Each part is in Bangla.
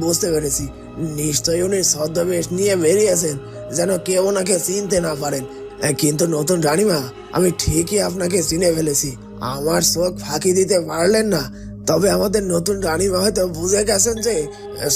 বুঝতে পেরেছি, নিশ্চয়ই উনি ছদ্মবেশ নিয়ে বেরিয়েছেন যেন কেউ ওনাকে চিনতে না পারেন। কিন্তু নতুন রানীমা, আমি ঠিকই আপনাকে চিনে ফেলেছি। আমার চোখ ফাঁকি দিতে পারলেন না। তবে আমাদের নতুন রানীমা হয়তো বুঝে গেছেন যে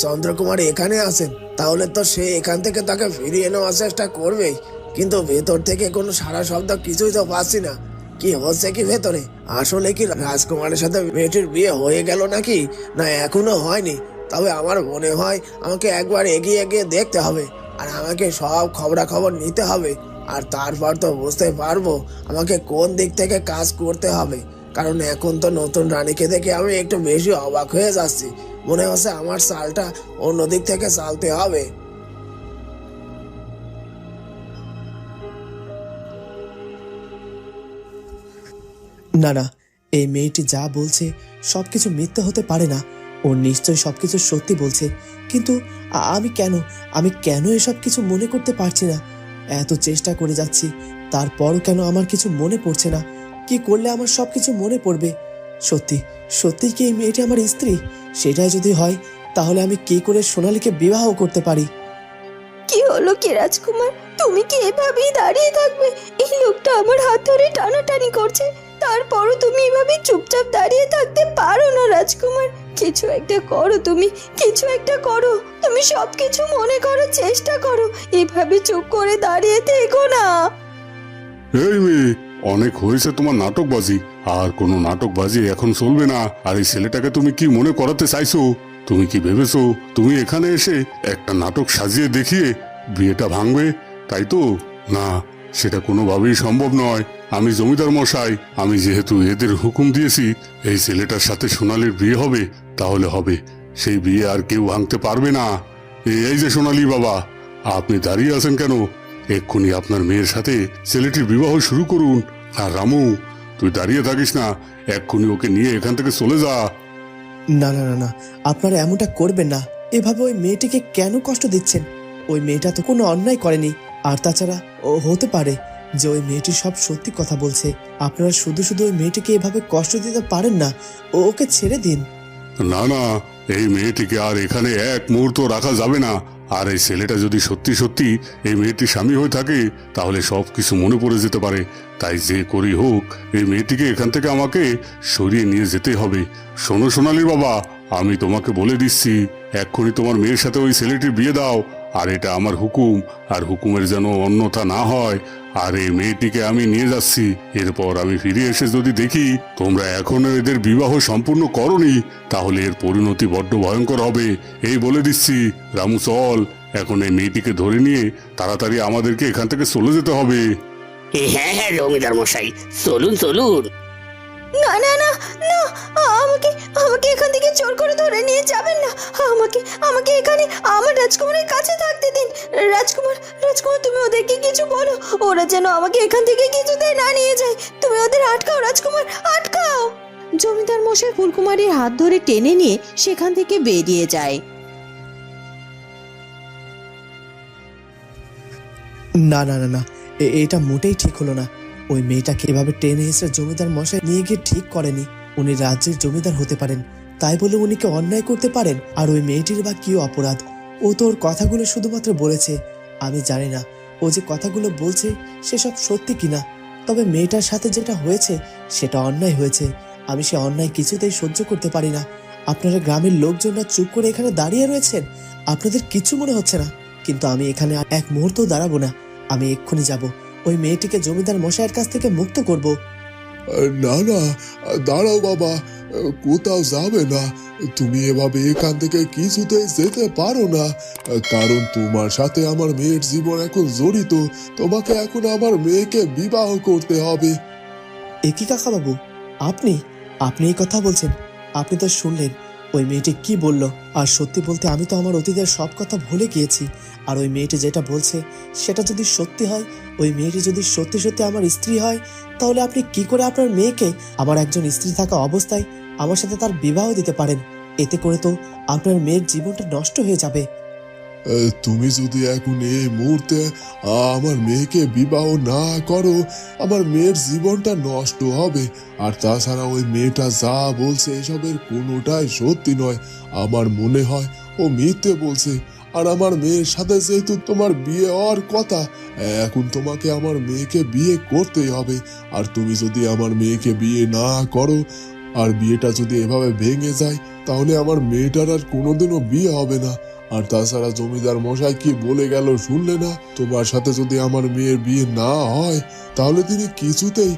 চন্দ্রকুমার এখানে আছেন, তাহলে তো সে এখান থেকে তাকে ফিরিয়ে নেওয়ার চেষ্টা করবেই। কিন্তু ভেতর থেকে কোনো সারা শব্দ কিছুই তো পাচ্ছি না। কি হচ্ছে কি ভেতরে? আসলে কি রাজকুমারের সাথে মেয়েটির বিয়ে হয়ে গেল নাকি, না এখনো হয়নি? তবে আমার মনে হয় আমাকে একবার এগিয়ে এগিয়ে দেখতে হবে, আর আমাকে সব খবরাখবর নিতে হবে। আর তারপর তো বুঝতে পারবো আমাকে কোন দিক থেকে কাজ করতে হবে। কারণ এখন তো নতুন রানীকে দেখে আমি একটু বেশি অবাক হয়ে যাচ্ছি। মনে হচ্ছে আমার চালটা অন্য দিক থেকে চালতে হবে। না না, এই মেয়েটি যা বলছে সবকিছু মিথ্যে হতে পারে না। ও নিশ্চয় সবকিছু সত্যি বলছে। কিন্তু আমি কেন এসব কিছু মনে করতে পারছি না? এত চেষ্টা করে যাচ্ছি, তারপরও কেন আমার কিছু মনে পড়ছে না? কি করলে আমার সবকিছু মনে পড়বে? সত্যি সত্যি কি এই মেয়েটি আমার স্ত্রী? সেটাই যদি হয়, তাহলে আমি কি করে সোনালীকে বিবাহ করতে পারি? কি হলো কি রাজকুমার, তুমি কি এভাবেই দাঁড়িয়ে থাকবে? এই লোকটা আমার হাত ধরে টানাটানি করছে, তারপরও তুমি এভাবে চুপচাপ দাঁড়িয়ে থাকতে পারো না রাজকুমার। কিছু একটা করো, তুমি কিছু একটা করো। তুমি সবকিছু মনে করার চেষ্টা করো, এভাবে চুপ করে দাঁড়িয়ে থেকো না। এই মেয়ে, অনেক হয়েছে তোমার নাটকবাজি। আর কোনো নাটকবাজি এখন চলবে না। আর এই ছেলেটাকে তুমি কি মনে করাতে চাইছো? তুমি কি ভেবেছো তুমি এখানে এসে একটা নাটক সাজিয়ে দেখিয়ে বিয়েটা ভাঙবে, তাই তো? না, সেটা কোনোভাবেই সম্ভব নয়। আমি জমিদার মশাই, আমি যেহেতু এদের হুকুম দিয়েছি এই ছেলেটার সাথে সোনালীর বিয়ে হবে, তাহলে হবে। সেই বিয়ে আর কেউ ভাঙতে পারবে না। এই যে সোনালী বাবা, আপনি দাঁড়িয়ে আছেন কেন? এক্ষুনি আপনার মেয়ের সাথে ছেলেটির বিবাহ শুরু করুন। আর রামু, তুই দাঁড়িয়ে থাকিস না, এক্ষুনি ওকে নিয়ে এখান থেকে চলে যা। না না না না, আপনারা এমনটা করবেন না। এভাবে ওই মেয়েটিকে কেন কষ্ট দিচ্ছেন? ওই মেয়েটা তো কোনো অন্যায় করেনি। আর তাছাড়া ও হতে পারে যে ওই মেয়েটি সব সত্যি কথা বলছে। আপনারা শুধু শুধু ওই মেয়েটিকে এভাবে কষ্ট দিতে পারেন না। ওকে ছেড়ে দিন। না না, এই মেয়েটিকে আর এখানে এক মুহূর্ত রাখা যাবে না। আর এই ছেলেটা যদি সত্যি সত্যি এই মেয়েটির স্বামী হয়ে থাকে, তাহলে সব কিছু মনে পড়ে যেতে পারে। তাই যে করি হোক, এই মেয়েটিকে এখান থেকে আমাকে সরিয়ে নিয়ে যেতে হবে। শোনো সোনালী বাবা, আমি তোমাকে বলে দিচ্ছি, এক্ষুনি তোমার মেয়ের সাথে ওই ছেলেটির বিয়ে দাও। আর এটা আমার হুকুম, আর হুকুমের যেন অন্যথা না হয়। আর এই মেয়েটিকে আমি নিয়ে যাচ্ছি। এরপর আমি ফিরে এসে যদি দেখি তোমরা এখনো এদের বিবাহ সম্পূর্ণ করনি, তাহলে এর পরিণতি বড্ড ভয়ঙ্কর হবে। এই বলে দিচ্ছি। রামু, চল, এখন এই মেয়েটিকে ধরে নিয়ে তাড়াতাড়ি আমাদেরকে এখান থেকে চলে যেতে হবে। হ্যাঁ হ্যাঁ জমিদার মশাই, চলুন চলুন। না না না না, আমাকে আমাকে এখান থেকে জোর করে ধরে নিয়ে যাবেন না। আমাকে আমাকে এখানে আমার রাজকুমারের কাছে থাকতে দিন। রাজকুমার, রাজকুমার, তুমি ওদেরকে কিছু বলো, ওরা যেন আমাকে এখান থেকে কিছুতেই না নিয়ে যায়। তুমি ওদের আটকাও রাজকুমার, আটকাও। জমিদার মশাই ফুলকুমারীর হাত ধরে টেনে নিয়ে সেখান থেকে বেরিয়ে যায়। না না না না, এটা মোটেই ঠিক হলো না। ওই মেয়েটাকে এভাবে টেনে এসে জমিদার মশাই নিয়ে গিয়ে ঠিক করেনি। উনি রাজ্যের জমিদার হতে পারেন, তাই বলে উনি কি অন্যায় করতে পারেন? আর ওই মেয়েটির বা কি অপরাধ? ও তো ওর কথাগুলো শুধুমাত্র বলেছে। আমি জানি না ও যে কথাগুলো বলছে সেসব সত্যি কিনা। তবে মেয়েটার সাথে যেটা হয়েছে সেটা অন্যায় হয়েছে। আমি সে অন্যায় কিছুতেই সহ্য করতে পারি না। আপনারা গ্রামের লোকজনরা চুপ করে এখানে দাঁড়িয়ে রয়েছেন, আপনাদের কিছু মনে হচ্ছে না। কিন্তু আমি এখানে আর এক মুহূর্ত দাঁড়াবো না। আমি এক্ষুনি যাব, ওই মেয়েটিকে জমিদার মশাইয়ের কাছ থেকে মুক্ত করব। না না, দাঁড়াও বাবা, কোথাও যাবে না। তুমি এভাবে এখান থেকে কিছুতেই যেতে পারো না, কারণ তোমার সাথে আমার মেয়ের জীবন এখন জড়িত। তোমাকে এখন আমার মেয়েকে বিবাহ করতে হবে। এ কি কাকা বাবু, আপনি আপনি এই কথা বলছেন? আপনি তো শুনলেন ওই মেয়েটি কি বলল। আর সত্যি বলতে আমি তো আমার অতীতের সব কথা ভুলে গিয়েছি। আর ওই মেয়েটি যেটা বলছে সেটা যদি সত্যি হয়, ওই মেয়েটি যদি সত্যি সত্যি আমার স্ত্রী হয়, তাহলে আপনি কি করে আপনার মেয়েকে আমার একজন স্ত্রী থাকা অবস্থায় আমার সাথে তার বিবাহ দিতে পারেন? এতে করে তো আপনার মেয়ের জীবনটা নষ্ট হয়ে যাবে। তুমি যদি এখন এই মুহূর্তে আমার মেয়েকে বিবাহ না করো, আমার মেয়ের জীবনটা নষ্ট হবে। আর তাছাড়া ওই মেয়েটা যা বলছে এসবের কোনোটাই সত্যি নয়। আমার মনে হয় ও মিথ্যে বলছে। আর আমার মেয়ের সাথে যেহেতু তোমার বিয়ে হওয়ার কথা, এখন তোমাকে আমার মেয়েকে বিয়ে করতেই হবে। আর তুমি যদি আমার মেয়েকে বিয়ে না করো, আর বিয়েটা যদি এভাবে ভেঙে যায়, তাহলে আমার মেয়েটার আর কোনোদিনও বিয়ে হবে না। আর তাছাড়া জমিদার মশাই কি বলে গেল শুনলে না? তোমার সাথে যদি আমার মেয়ের বিয়ে না হয়, তাহলে তিনি কিছুতেই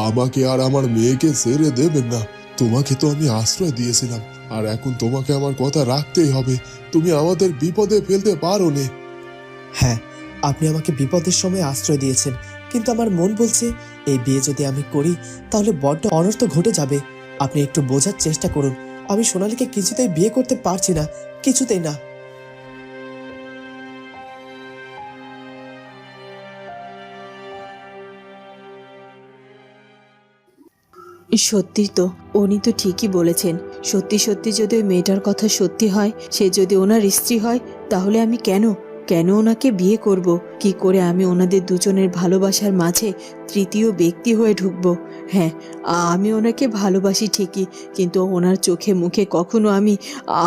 আমাকে আর আমার মেয়েকে ছেড়ে দেবেন না। তোমাকে তো আমি আশ্রয় দিয়েছিলাম, আর এখন তোমাকে আমার কথা রাখতেই হবে। তুমি আমাদের বিপদে ফেলতে পারো নে। হ্যাঁ, আপনি আমাকে বিপদের সময় আশ্রয় দিয়েছেন, কিন্তু আমার মন বলছে এই বিয়ে যদি আমি করি তাহলে বড্ড অনর্থ ঘটে যাবে। আপনি একটু বোঝার চেষ্টা করুন, আমি সোনালীকে কিছুতেই বিয়ে করতে পারছি না, কিছুতেই না। সত্যি তো, উনি তো ঠিকই বলেছেন। সত্যি সত্যি যদি ওই মেয়েটার কথা সত্যি হয়, সে যদি ওনার স্ত্রী হয়, তাহলে আমি কেন ওনাকে বিয়ে করব? কি করে আমি ওনাদের দুজনের ভালোবাসার মাঝে তৃতীয় ব্যক্তি হয়ে ঢুকবো? হ্যাঁ, আমি ওনাকে ভালোবাসি ঠিকই, কিন্তু ওনার চোখে মুখে কখনো আমি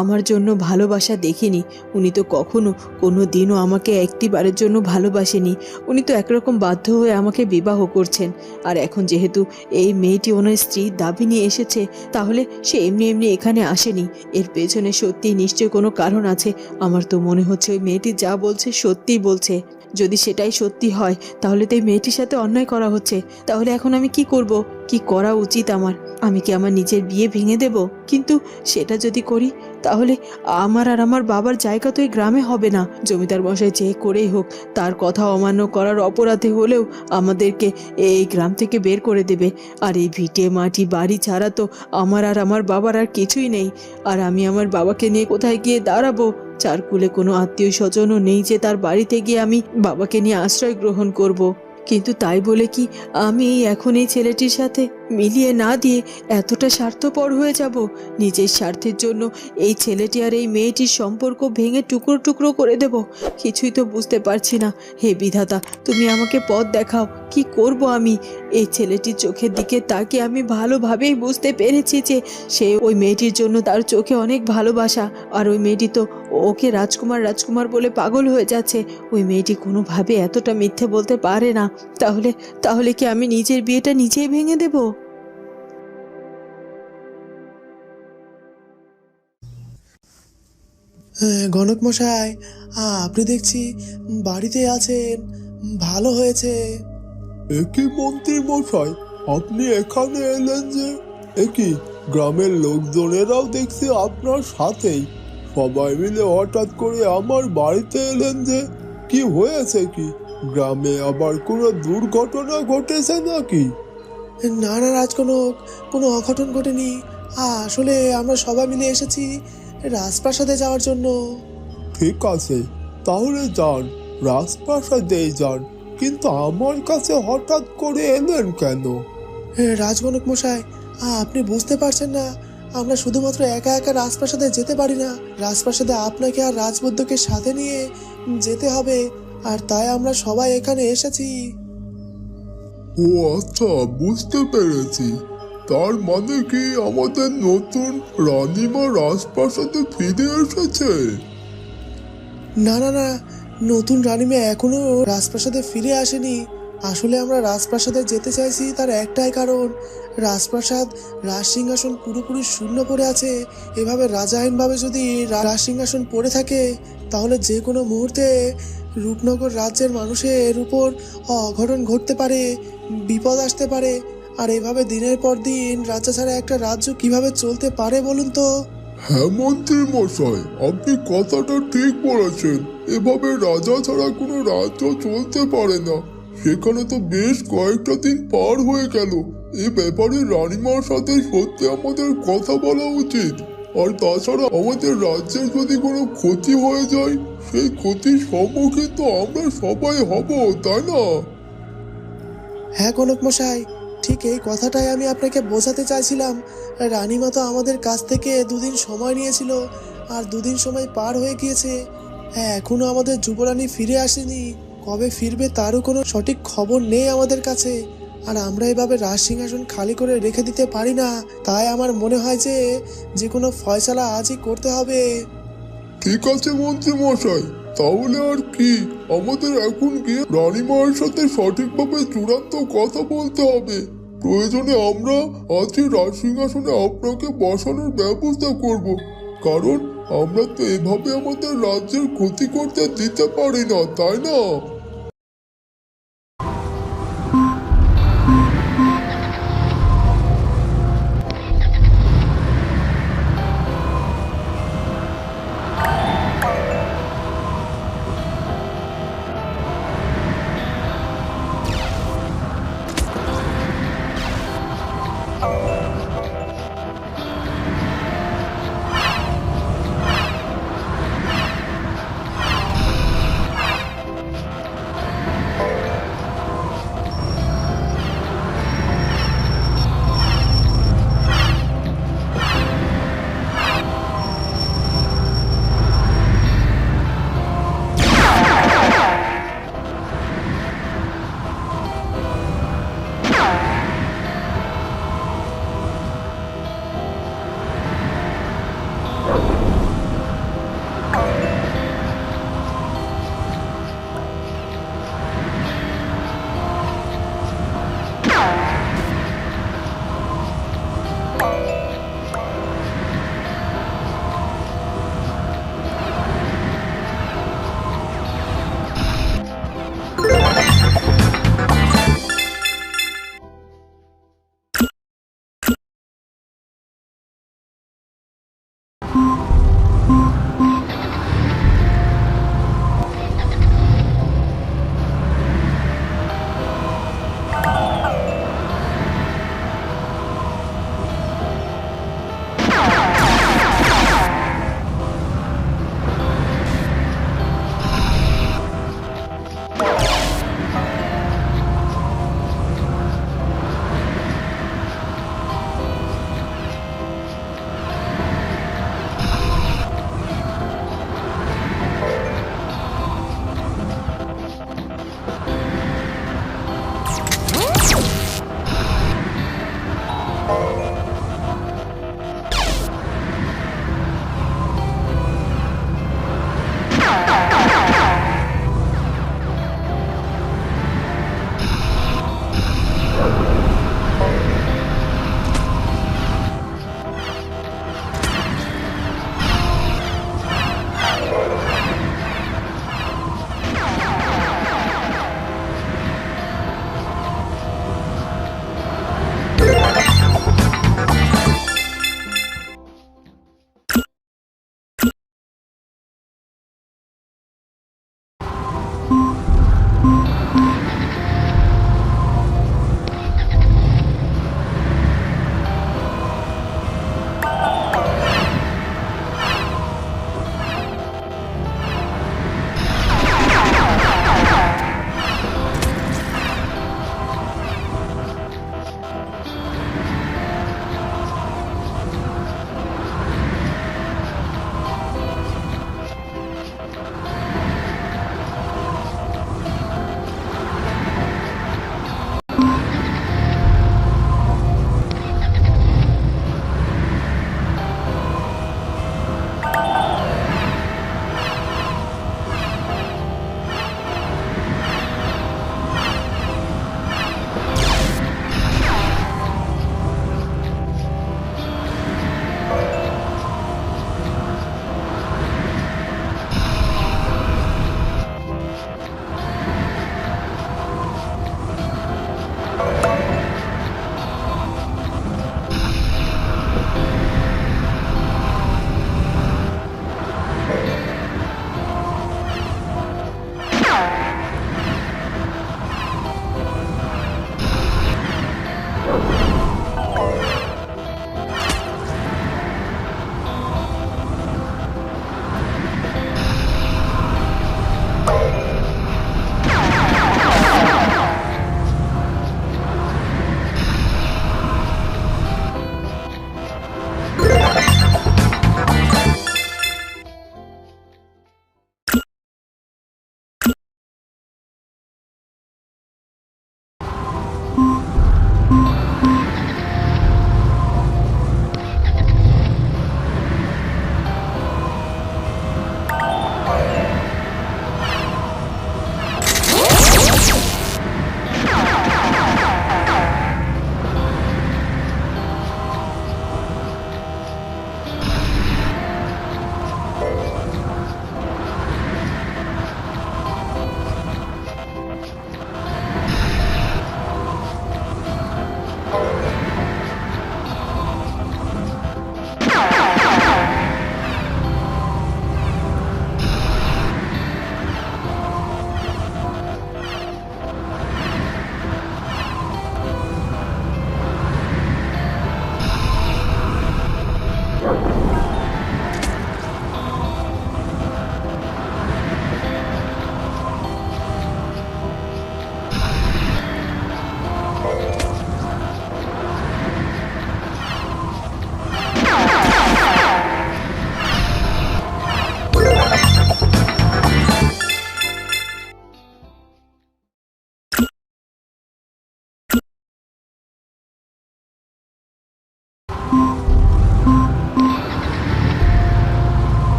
আমার জন্য ভালোবাসা দেখিনি। উনি তো কখনো কোনো দিনও আমাকে একটিবারের জন্য ভালোবাসেনি। উনি তো একরকম বাধ্য হয়ে আমাকে বিবাহ করছেন। আর এখন যেহেতু এই মেয়েটি ওনার স্ত্রীর দাবি নিয়ে এসেছে, তাহলে সে এমনি এমনি এখানে আসেনি। এর পেছনে সত্যিই নিশ্চয়ই কোনো কারণ আছে। আমার তো মনে হচ্ছে ওই মেয়েটি যা বলছে সত্যিই বলছে। যদি সেটাই সত্যি হয়, তাহলে তো এই মেয়েটির সাথে অন্যায় করা হচ্ছে। তাহলে এখন আমি কি করব? কি করা উচিত আমার? আমি কি আমার নিজের বিয়ে ভেঙে দেব? কিন্তু সেটা যদি করি, তাহলে আমার আর আমার বাবার জায়গা তো এই গ্রামে হবে না। জমিদার মশাই যে করেই হোক, তার কথা অমান্য করার অপরাধে হলেও আমাদেরকে এই গ্রাম থেকে বের করে দেবে। আর এই ভিটে মাটি বাড়ি ছাড়া তো আমার আর আমার বাবার আর কিছুই নেই। আর আমি আমার বাবাকে নিয়ে কোথায় গিয়ে দাঁড়াবো? চারকুলে কোনো আত্মীয় স্বজনও নেই যে তার বাড়িতে গিয়ে আমি বাবাকে নিয়ে আশ্রয় গ্রহণ করব। কিন্তু তাই বলে কি আমি এখন এই ছেলেটির সাথে মিলিয়ে না দিয়ে এতটা স্বার্থপর হয়ে যাব? নিজের স্বার্থের জন্য এই ছেলেটি আর এই মেয়েটির সম্পর্ক ভেঙে টুকরো টুকরো করে দেব? কিছুই তো বুঝতে পারছি না। হে বিধাতা, তুমি আমাকে পথ দেখাও। কি করব আমি? এই ছেলেটির চোখের দিকে তাকিয়ে আমি ভালোভাবেই বুঝতে পেরেছি যে সে ওই মেয়েটির জন্য তার চোখে অনেক ভালোবাসা। আর ওই মেয়েটি তো ওকে রাজকুমার রাজকুমার বলে পাগল হয়ে যাচ্ছে। ওই মেয়েটি কোনোভাবে এতটা মিথ্যে বলতে পারে না। তাহলে কি আমি নিজের বিয়েটা নিজেই ভেঙে দেব? গণক মশাই, আপনি দেখছি বাড়িতে আছেন, ভালো হয়েছে। একই মন্ত্রী মশাই, আপনি এখানে এলেন যে? একই গ্রামের লোকজনেরাও দেখছি আপনার সাথেই। সবাই মিলে হঠাৎ করে আমার বাড়িতে এলেন যে? কি হয়েছে কি? গ্রামে আবার কোনো দুর্ঘটনা ঘটেছে নাকি? না না রাজকনক, কোনো অঘটন ঘটেনি। আসলে আমরা সবাই মিলে এসেছি রাজপ্রাসাদে যাওয়ার জন্য। ঠিক আছে, তাহলে যান, রাজপ্রাসাদেই যান। কিন্তু আমার কাছে হঠাৎ করে এলেন কেন? রাজগণক মশাই, আপনি বুঝতে পারছেন না, আমরা শুধুমাত্র একা একা রাজপ্রাসাদে যেতে পারি না। রাজপ্রাসাদে আপনাকে আর রাজবুদ্ধকে সাথে নিয়ে যেতে হবে, আর তাই আমরা সবাই এখানে এসেছি। ও আচ্ছা, বুঝতে পেরেছি। তার মানে কি আমাদের নতুন রানীমা রাজপ্রাসাদে ফিরে এসেছে? না না না, নতুন রানীমা এখনো রাজপ্রাসাদে ফিরে আসেনি। আসলে আমরা রাজপ্রাসাদে যেতে চাইছি তার একটাই কারণ, রাজপ্রাসাদ রাজসিংহাসন পুরোপুরি শূন্য পড়ে আছে। এভাবে রাজাহীনভাবে যদি রাজসিংহাসন পড়ে থাকে, তাহলে যে কোনো মুহূর্তে রূপনগর রাজ্যের মানুষের উপর অঘটন ঘটতে পারে, বিপদ আসতে পারে। আর এভাবে দিনের পর দিন রাজা ছাড়া একটা রাজ্য কিভাবে চলতে পারে বলুন তো? হ্যাঁ মন্ত্রী মশাই, আপনি কথাটা ঠিক বলেছেন। এভাবে রাজা ছাড়া কোনো রাজ্য চলতে পারে না। সেখানে তো বেশ কয়েকটা দিন পার হয়ে গেল। এ ব্যাপারে রানীমার সাথে সত্যি আমাদের কথা বলা উচিত। আর তাছাড়া আমাদের রাজ্যের যদি কোনো ক্ষতি হয়ে যায়, সেই ক্ষতির সম্মুখীন তো আমরা সবাই হব, তাই না? হ্যাঁ কনক মশাই, ঠিক এই কথাটাই আমি আপনাকে বোঝাতে চাইছিলাম। রানীমা তো আমাদের কাছ থেকে দুদিন সময় নিয়েছিল, আর দুদিন সময় পার হয়ে গিয়েছে। হ্যাঁ, এখনো আমাদের যুবরানী ফিরে আসেনি। কবে ফিরবে তারও কোনো সঠিক খবর নেই আমাদের কাছে। আর আমরা এভাবে রাজসিংহাসন খালি করে রেখে দিতে পারি না। তাই আমার মনে হয় যে কোনো ফয়সালা আজই করতে হবে। ঠিক আছে মন্ত্রী মশাই, তাহলে আর কি, আমাদের এখন গিয়ে রানীমার সাথে সঠিকভাবে চূড়ান্ত কথা বলতে হবে। প্রয়োজনে আমরা আজই রাজসিংহাসনে আপনাকে বসানোর ব্যবস্থা করব, কারণ আমরা তো এভাবে আমাদের রাজ্যের ক্ষতি করতে দিতে পারি না, তাই না?